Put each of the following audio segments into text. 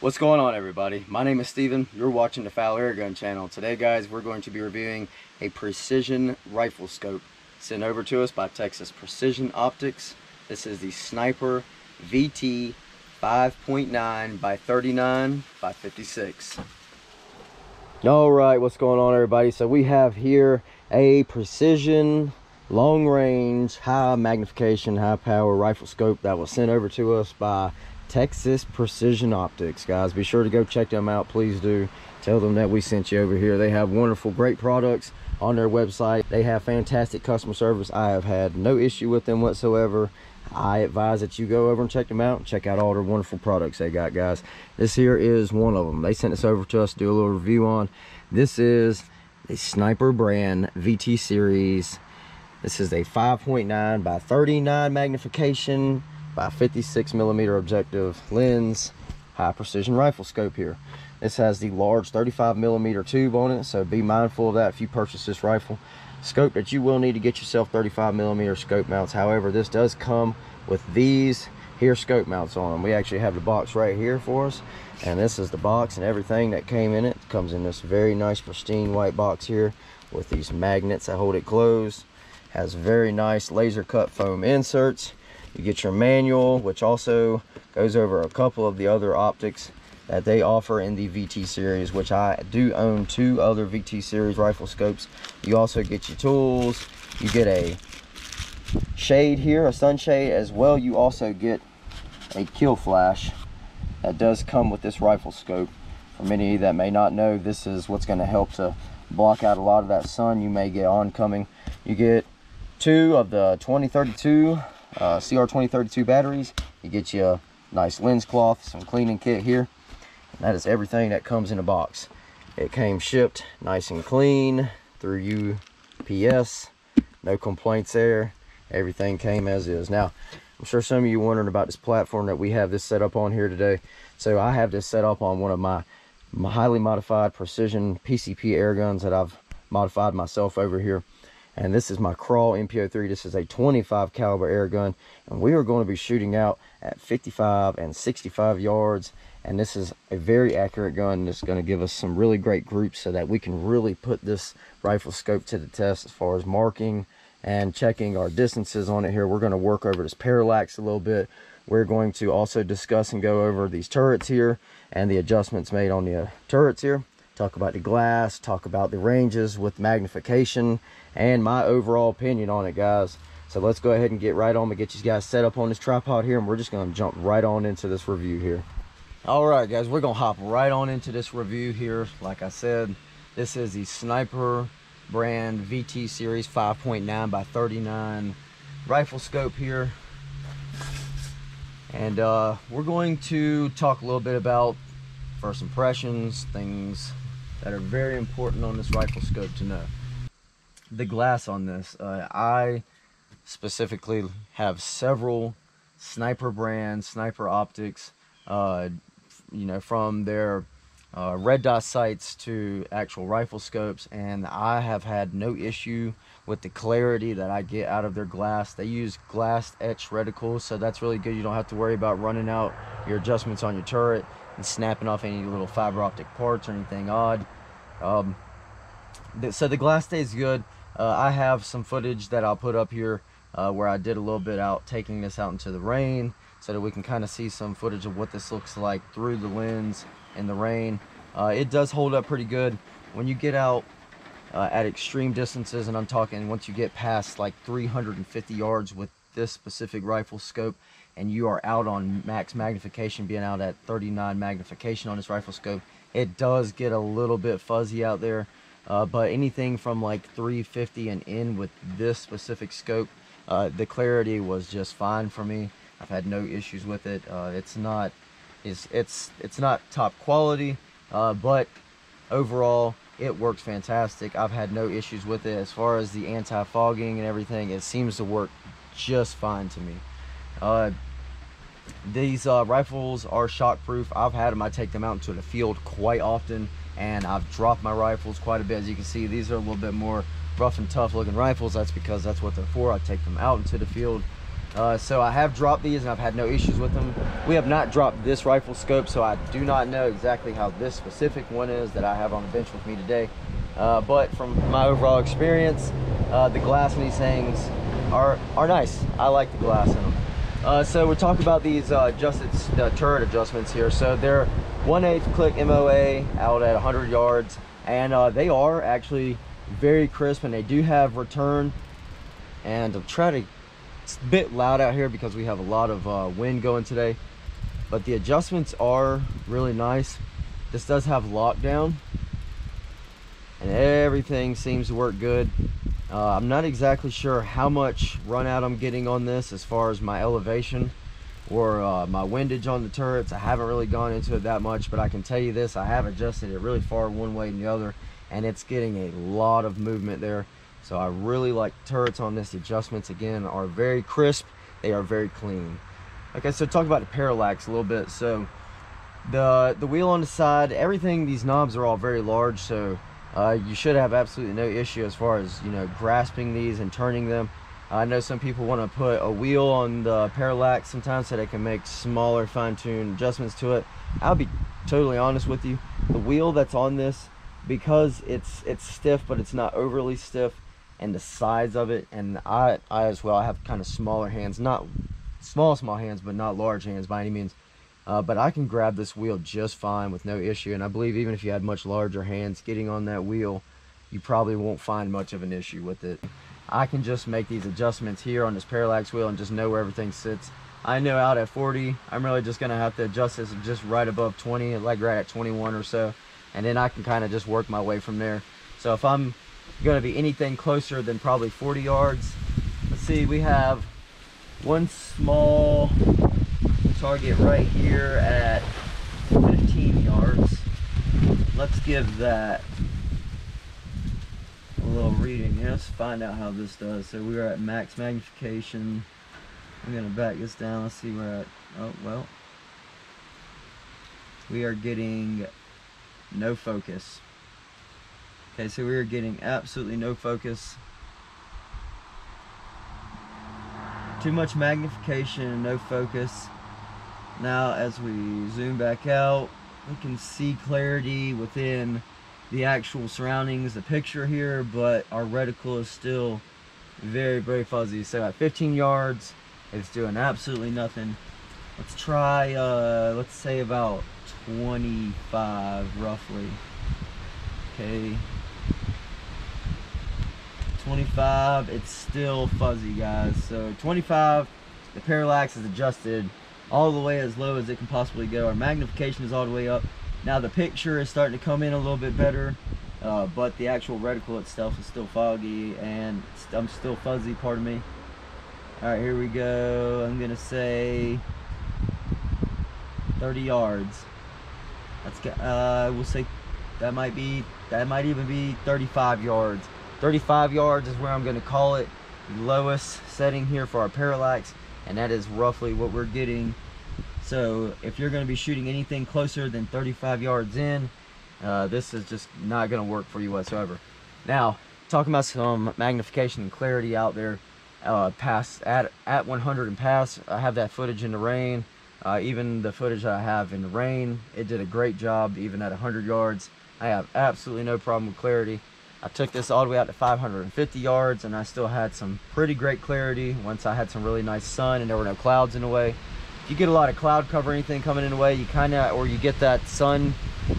What's going on, everybody? My name is Steven. You're watching the Foul Air Gun channel. Today, guys, we're going to be reviewing a precision rifle scope sent over to us by Texas Precision Optics. This is the Sniper VT 5.9 by 39 by 56. All right, what's going on, everybody? So we have here a precision, long range, high magnification, high power rifle scope that was sent over to us by Texas Precision Optics. Guys, be sure to go check them out. Please do tell them that we sent you over here. They have wonderful, great products on their website. They have fantastic customer service. I have had no issue with them whatsoever. I advise that you go over and check them out and check out all their wonderful products they got, guys. This here is one of them. They sent this over to us to do a little review on. This is a Sniper brand VT series. This is a 5.9 by 39 magnification by 56 millimeter objective lens, high precision rifle scope here. This has the large 35 millimeter tube on it, so be mindful of that if you purchase this rifle scope, that you will need to get yourself 35 millimeter scope mounts. However, this does come with these here scope mounts on them. We actually have the box right here for us, and this is the box and everything that came in it. It comes in this very nice pristine white box here with these magnets that hold it closed. Has very nice laser cut foam inserts. You get your manual, which also goes over a couple of the other optics that they offer in the VT series, which I do own 2 other VT series rifle scopes. You also get your tools. You get a shade here, a sunshade as well. You also get a kill flash that does come with this rifle scope. For many that may not know, this is what's going to help to block out a lot of that sun you may get oncoming. You get 2 of the 2032 CR 2032 batteries. You get you a nice lens cloth, some cleaning kit here, and that is everything that comes in a box. It came shipped nice and clean through UPS. No complaints there. Everything came as is. Now, I'm sure some of you wondering about this platform that we have this set up on here today. So I have this set up on one of my highly modified precision PCP air guns that I've modified myself over here. And this is my Crawl MP03. This is a 25 caliber air gun, and we are going to be shooting out at 55 and 65 yards. And this is a very accurate gun that's going to give us some really great groups so that we can really put this rifle scope to the test as far as marking and checking our distances on it here. We're going to work over this parallax a little bit. We're going to also discuss and go over these turrets here and the adjustments made on the turrets here. Talk about the glass, talk about the ranges with magnification, and my overall opinion on it, guys. So let's go ahead and get right on and get you guys set up on this tripod here, and we're just going to jump right on into this review here. All right, guys, we're going to hop right on into this review here. Like I said, this is the Sniper brand VT series 5.9 by 39 rifle scope here. And we're going to talk a little bit about first impressions, things that are very important on this rifle scope to know. The glass on this, I specifically have several Sniper brand, Sniper Optics, you know, from their red dot sights to actual rifle scopes, and I have had no issue with the clarity that I get out of their glass. They use glass etched reticles, so that's really good. You don't have to worry about running out your adjustments on your turret and snapping off any little fiber optic parts or anything odd. So the glass stays good. I have some footage that I'll put up here where I did a little bit out taking this out into the rain so that we can kind of see some footage of what this looks like through the lens in the rain. It does hold up pretty good. When you get out at extreme distances, and I'm talking once you get past like 350 yards with this specific rifle scope, and you are out on max magnification, being out at 39 magnification on this rifle scope, it does get a little bit fuzzy out there. But anything from like 350 and in with this specific scope, the clarity was just fine for me. I've had no issues with it. It's not top quality, but overall it works fantastic. I've had no issues with it. As far as the anti-fogging and everything, it seems to work just fine to me. These rifles are shock-proof. I've had them. I take them out into the field quite often, and I've dropped my rifles quite a bit. As you can see, these are a little bit more rough and tough looking rifles. That's because that's what they're for. I take them out into the field So I have dropped these and I've had no issues with them. We have not dropped this rifle scope, so I do not know exactly how this specific one is that I have on the bench with me today. But from my overall experience, the glass in these things are nice. I like the glass in them. So we're talking about these adjusted turret adjustments here. So they're 1/8 click MOA out at 100 yards, and they are actually very crisp, and they do have return. And I'm trying to, it's a bit loud out here because we have a lot of wind going today, but the adjustments are really nice. This does have lockdown, and everything seems to work good. I'm not exactly sure how much run out I'm getting on this as far as my elevation or my windage on the turrets. I haven't really gone into it that much, but I can tell you this, I have adjusted it really far one way and the other, and it's getting a lot of movement there. So I really like turrets on this. The adjustments again are very crisp, they are very clean. Okay, so talk about the parallax a little bit. So the wheel on the side, everything, these knobs are all very large, so you should have absolutely no issue as far as, you know, grasping these and turning them. I know some people want to put a wheel on the parallax sometimes so they can make smaller fine-tuned adjustments to it. I'll be totally honest with you, the wheel that's on this, because it's stiff but it's not overly stiff, and the size of it, and I as well, I have kind of smaller hands, not small hands, but not large hands by any means, but I can grab this wheel just fine with no issue. And I believe even if you had much larger hands getting on that wheel, you probably won't find much of an issue with it. I can just make these adjustments here on this parallax wheel and just know where everything sits. I know out at 40 I'm really just gonna have to adjust this just right above 20, like right at 21 or so, and then I can kind of just work my way from there. So if I'm going to be anything closer than probably 40 yards, let's see, we have one small target right here at 15 yards. Let's give that a little reading. Let's find out how this does. So we are at max magnification. I'm going to back this down. Let's see where at. Oh, well, we are getting no focus. Okay, so we are getting absolutely no focus. Too much magnification and no focus. Now as we zoom back out, we can see clarity within the actual surroundings, the picture here, but our reticle is still very, very fuzzy. So at 15 yards, it's doing absolutely nothing. Let's try, let's say about 25 roughly. Okay. 25, it's still fuzzy, guys. So 25, the parallax is adjusted all the way as low as it can possibly go. Our magnification is all the way up. Now the picture is starting to come in a little bit better, but the actual reticle itself is still foggy, and I'm still fuzzy, pardon me. All right, here we go. I'm gonna say 30 yards. Let's get, we'll say that might even be 35 yards. 35 yards is where I'm going to call it the lowest setting here for our parallax, and that is roughly what we're getting. So if you're going to be shooting anything closer than 35 yards in, this is just not going to work for you whatsoever. Now, talking about some magnification and clarity out there, past at 100 and past, I have that footage in the rain. Even the footage that I have in the rain, it did a great job. Even at 100 yards, I have absolutely no problem with clarity. I took this all the way out to 550 yards, and I still had some pretty great clarity once I had some really nice sun and there were no clouds in the way. If you get a lot of cloud cover or anything coming in the way, you or you get that sun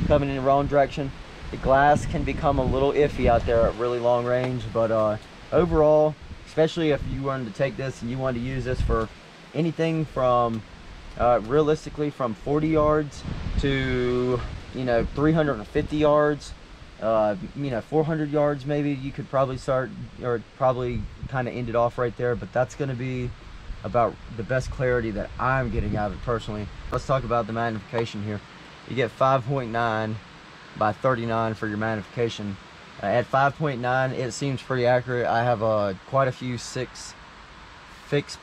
coming in the wrong direction, the glass can become a little iffy out there at really long range. But overall, especially if you wanted to take this and you wanted to use this for anything from realistically from 40 yards to, you know, 350 yards, you know, 400 yards maybe, you could probably start, or probably kind of end it off right there. But that's going to be about the best clarity that I'm getting out of it personally. Let's talk about the magnification here. You get 5.9 by 39 for your magnification. At 5.9, it seems pretty accurate. I have quite a few six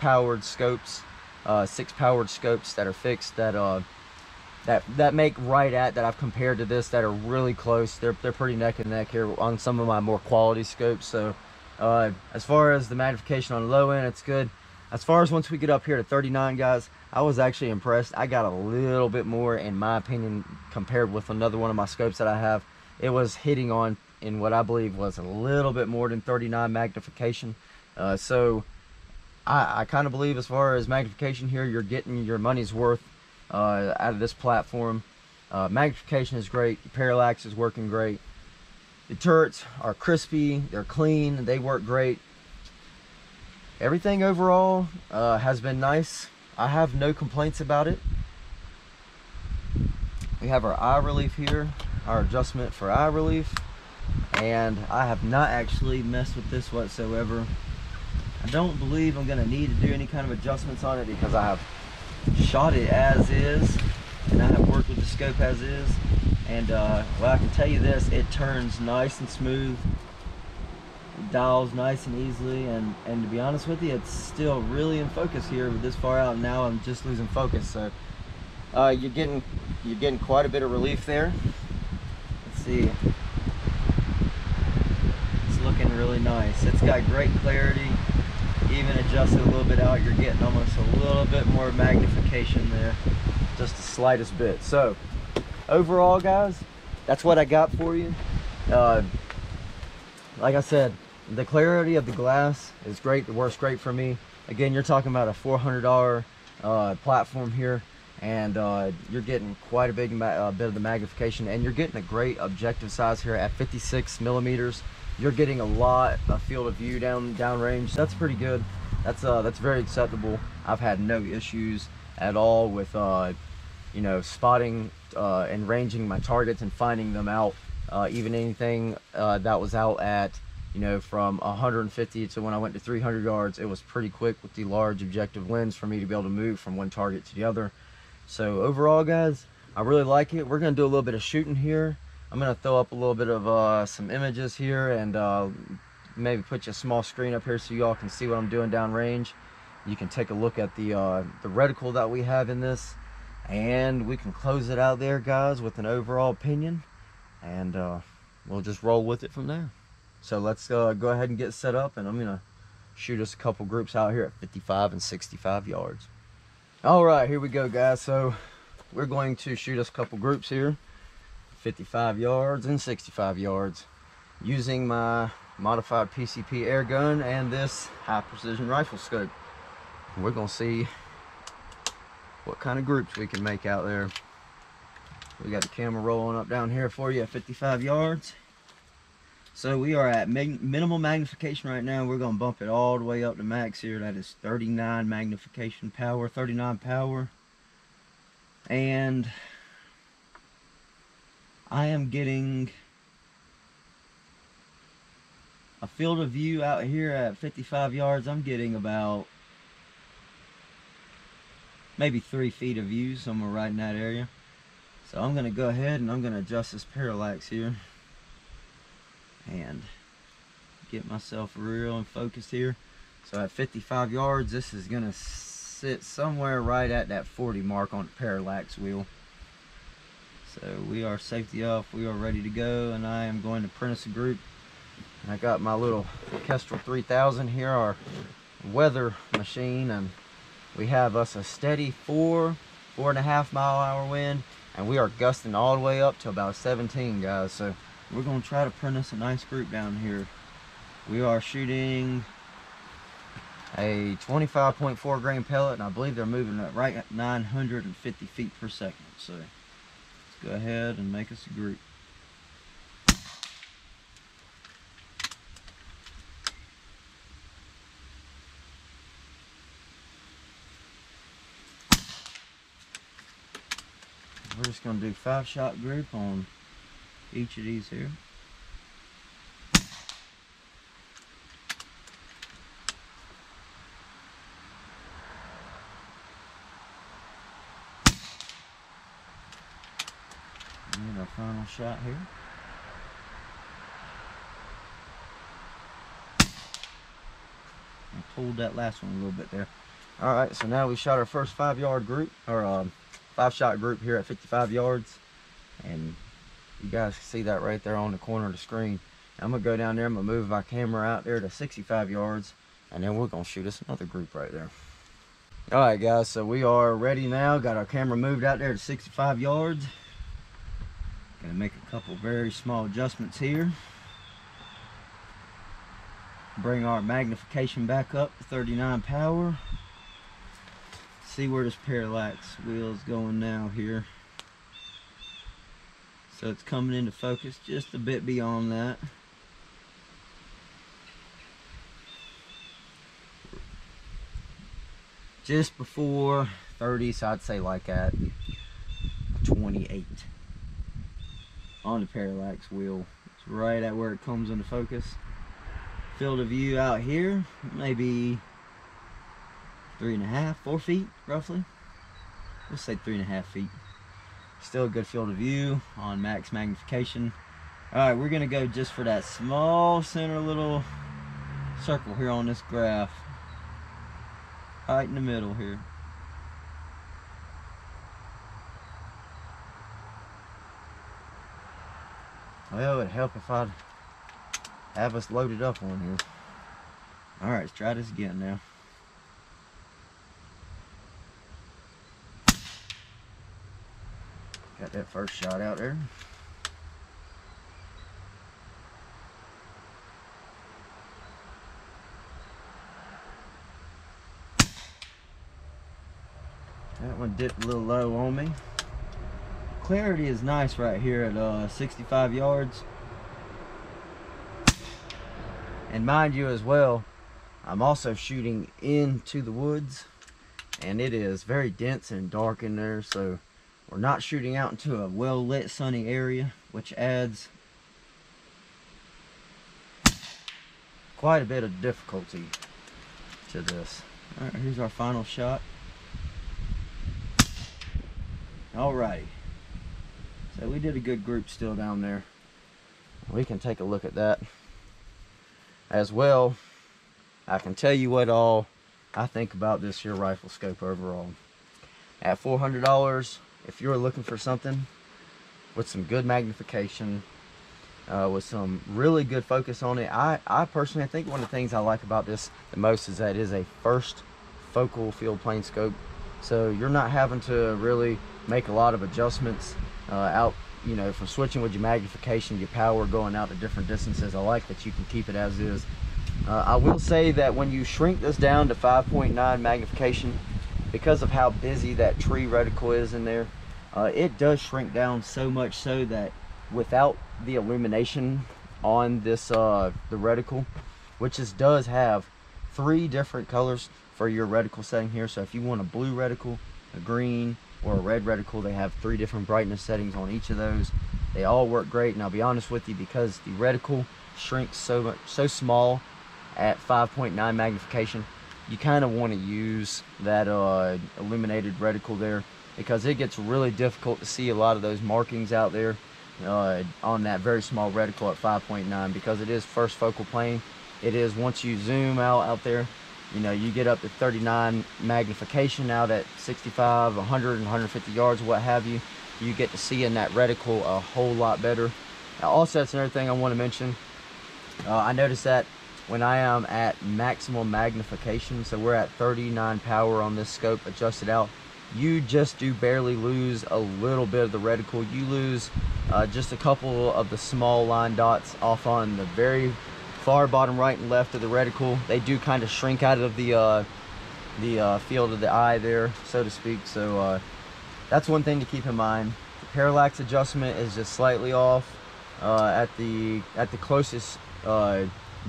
powered scopes that are fixed, that make right at, that I've compared to this, that are really close. They're pretty neck and neck here on some of my more quality scopes. So as far as the magnification on the low end, it's good. As far as once we get up here to 39, guys, I was actually impressed. I got a little bit more, in my opinion, compared with another one of my scopes that I have. It was hitting on in what I believe was a little bit more than 39 magnification. So I kind of believe, as far as magnification here, you're getting your money's worth out of this platform. Magnification is great. The parallax is working great. The turrets are crispy, they're clean, they work great. Everything overall has been nice. I have no complaints about it. We have our eye relief here, our adjustment for eye relief, and I have not actually messed with this whatsoever. I don't believe I'm going to need to do any kind of adjustments on it because I have shot it as is, and I have worked with the scope as is. And well, I can tell you this, it turns nice and smooth, it dials nice and easily, and to be honest with you, it's still really in focus here this far out. Now I'm just losing focus, so you're getting quite a bit of relief there. Let's see, it's looking really nice. It's got great clarity. Even adjusted a little bit out, you're getting almost a little bit more magnification there, just the slightest bit. So overall, guys, that's what I got for you. Like I said, the clarity of the glass is great. It works great for me. Again, you're talking about a $400 platform here, and you're getting quite a big bit of the magnification, and you're getting a great objective size here at 56 millimeters. You're getting a lot of field of view downrange. That's pretty good. That's very acceptable. I've had no issues at all with you know, spotting and ranging my targets and finding them out. Even anything that was out at, you know, from 150 to when I went to 300 yards, it was pretty quick with the large objective lens for me to be able to move from one target to the other. So overall, guys, I really like it. We're gonna do a little bit of shooting here. I'm gonna throw up a little bit of some images here, and maybe put you a small screen up here so you all can see what I'm doing downrange. You can take a look at the reticle that we have in this, and we can close it out there, guys, with an overall opinion, and we'll just roll with it from there. So let's go ahead and get set up, and I'm gonna shoot us a couple groups out here at 55 and 65 yards. All right, here we go, guys. So we're going to shoot us a couple groups here, 55 yards and 65 yards, using my modified PCP air gun and this high precision rifle scope. We're gonna see what kind of groups we can make out there. We got the camera rolling up down here for you at 55 yards. So we are at minimal magnification right now. We're gonna bump it all the way up to max here. That is 39 magnification power, 39 power. And I am getting a field of view out here at 55 yards. I'm getting about maybe 3 feet of view, somewhere right in that area. So I'm gonna go ahead and I'm gonna adjust this parallax here and get myself real and focused here. So at 55 yards, this is gonna sit somewhere right at that 40 mark on the parallax wheel. So we are safety off, we are ready to go, and I am going to print us a group. I got my little Kestrel 3000 here, our weather machine, and we have us a steady 4.5 mile-an-hour wind, and we are gusting all the way up to about 17, guys. So we're going to try to print us a nice group down here. We are shooting a 25.4 grain pellet, and I believe they're moving at right at 950 feet per second. So let's go ahead and make us a group. We're just going to do 5-shot group on each of these here. And our final shot here. I pulled that last one a little bit there. Alright, so now we shot our first 5-yard group, or 5-shot group here at 55 yards, and you guys can see that right there on the corner of the screen. I'm gonna go down there, I'm gonna move my camera out there to 65 yards, and then we're gonna shoot us another group right there. All right, guys, so we are ready now. Got our camera moved out there to 65 yards. Gonna make a couple very small adjustments here. Bring our magnification back up to 39 power. See where this parallax wheel is going now here. So it's coming into focus just a bit beyond that. Just before 30, so I'd say like at 28 on the parallax wheel. It's right at where it comes into focus. Field of view out here, maybe 3.5, 4 feet roughly. We'll say 3.5 feet. Still a good field of view on max magnification. Alright, we're gonna go just for that small center little circle here on this graph. Right in the middle here. Well, it'd help if I'd have us loaded up on here. Alright, let's try this again now. Got that first shot out there. That one dipped a little low on me. Clarity is nice right here at 65 yards. And mind you as well, I'm also shooting into the woods, and it is very dense and dark in there, so we're not shooting out into a well-lit sunny area, which adds quite a bit of difficulty to this. All right, here's our final shot. Alrighty, so we did a good group still down there. We can take a look at that as well. I can tell you what all I think about this here rifle scope overall. At $400, if you're looking for something with some good magnification, with some really good focus on it, I personally, I think one of the things I like about this the most is that it is a first focal field plane scope. So you're not having to really make a lot of adjustments out, you know, from switching with your magnification, your power, going out to different distances. I like that you can keep it as is. I will say that when you shrink this down to 5.9 magnification, because of how busy that tree reticle is in there, it does shrink down so much so that without the illumination on this the reticle, which does have 3 different colors for your reticle setting here. So if you want a blue reticle, a green, or a red reticle, they have 3 different brightness settings on each of those. They all work great, and I'll be honest with you, because the reticle shrinks so small at 5.9 magnification, you kind of want to use that illuminated reticle there, because it gets really difficult to see a lot of those markings out there on that very small reticle at 5.9, because it is first focal plane. It is, once you zoom out there, you know, you get up to 39 magnification out at 65, 100, and 150 yards, what have you. You get to see in that reticle a whole lot better. Now, also, that's another thing I want to mention. I noticed that when I am at maximum magnification, so we're at 39 power on this scope adjusted out, you just do barely lose a little bit of the reticle. You lose just a couple of the small line dots off on the very far bottom right and left of the reticle. They do kind of shrink out of the field of the eye there, so to speak. So that's one thing to keep in mind. The parallax adjustment is just slightly off at the closest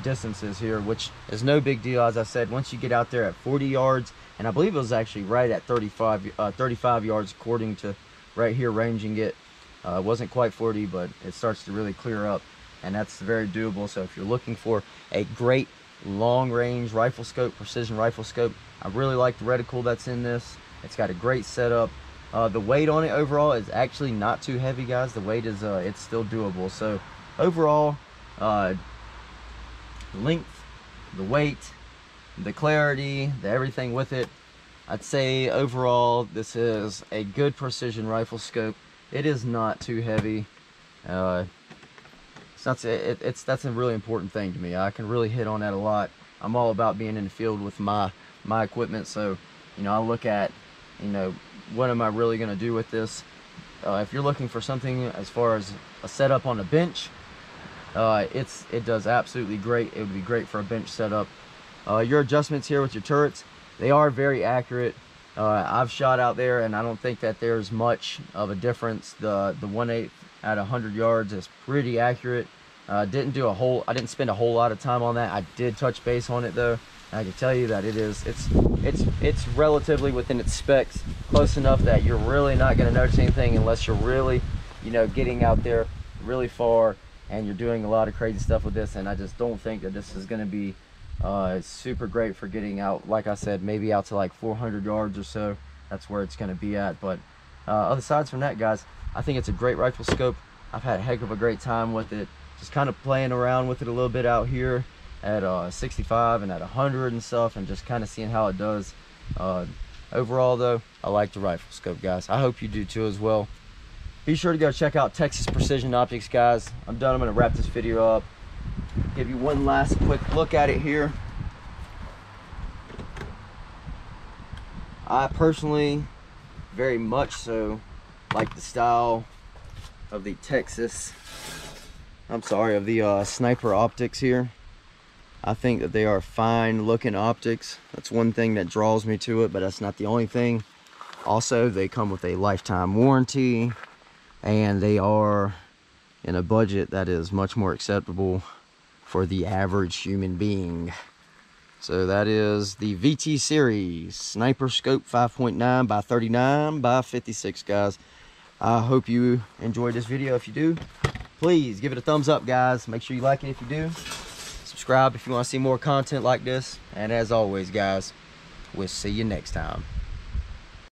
distances here, which is no big deal. As I said, once you get out there at 40 yards, and I believe it was actually right at 35 yards according to right here ranging it. It wasn't quite 40, but it starts to really clear up, and that's very doable. So if you're looking for a great long range rifle scope, precision rifle scope, I really like the reticle that's in this. It's got a great setup. The weight on it overall is actually not too heavy, guys. The weight is it's still doable. So overall, length, the weight, the clarity, the everything with it, I'd say overall this is a good precision rifle scope. It is not too heavy. That's a really important thing to me. I can really hit on that a lot. I'm all about being in the field with my equipment. So, you know, I look at, you know, what am I really going to do with this? If you're looking for something as far as a setup on a bench, it does absolutely great. It would be great for a bench setup. Your adjustments here with your turrets, they are very accurate. I've shot out there and I don't think that there's much of a difference. The 1/8 at 100 yards is pretty accurate. I didn't spend a whole lot of time on that. I did touch base on it though. I can tell you that it's relatively within its specs, close enough that you're really not going to notice anything unless you're really, you know, getting out there really far and you're doing a lot of crazy stuff with this. And I just don't think that this is going to be super great for getting out, like I said, maybe out to like 400 yards or so. That's where it's going to be at. But other sides from that, guys, I think it's a great rifle scope. I've had a heck of a great time with it, just kind of playing around with it a little bit out here at 65 and at 100 and stuff, and just kind of seeing how it does. Overall though, I like the rifle scope, guys. I hope you do too as well. Be sure to go check out Texas Precision Optics, guys. I'm done. I'm going to wrap this video up, give you one last quick look at it here. I personally very much so like the style of the sniper optics here. I think that they are fine looking optics. That's one thing that draws me to it, but that's not the only thing. Also, they come with a lifetime warranty, and they are in a budget that is much more acceptable for the average human being. So that is the VT series sniper scope 5.9 by 39 by 56, guys. I hope you enjoyed this video. If you do, please give it a thumbs up, guys. Make sure you like it if you do. Subscribe if you want to see more content like this. And as always, guys, we'll see you next time.